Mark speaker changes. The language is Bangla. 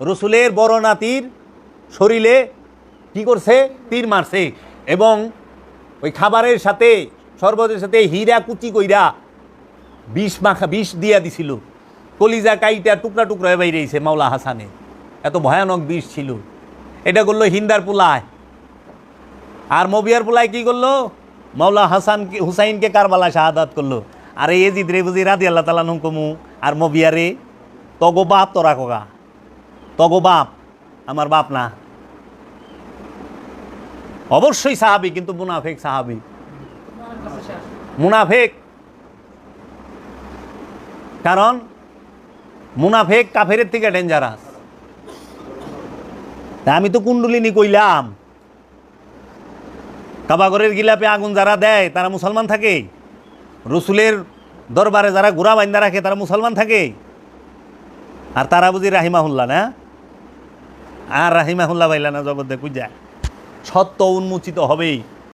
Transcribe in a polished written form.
Speaker 1: রসুলের বড় নাতির শরীরে কি করছে, তীর মারছে, এবং ওই খাবারের সাথে শরবতের সাথে হীরা কুচি কইরা বিষ দিয়া দিছিল, কলিজা কাইটা টুকরা টুকরা হয়ে বাইরেছে মাওলা হাসানে, এত ভয়ানক বিষ ছিল। এটা করলো হিন্দার পোলায়। আর মবিয়ার পোলায় কি করলো, মাওলা হুসাইনকে কারবালা শাহাদাত করলো। আর এই এজিদ রে বুঝি রাদি আল্লাহ তাআলা নুকমু আর মবিয়ারে তগো বাপ তোরা কোগা, তগো বাপ, আমার বাপ না। অবশ্যই সাহাবী, কিন্তু মুনাফেক সাহাবী, মুনাফেক। কারণ মুনাফেক কাফেরের থেকে ডেঞ্জারাস। আমি তো কুণ্ডলিনী কইলাম, কাবাগরের গিলাপে আগুন যারা দেয় তারা মুসলমান থাকে, রসুলের দরবারে যারা ঘোড়া বাইন্দা রাখে তারা মুসলমান থাকে। আর তারা বুঝি রাহিমাহুল্লাহ না, আর রাহিমাহুল্লাহ বাইলা না, জগৎ দেখুই যায়, সত্য উন্মোচিত হবেই।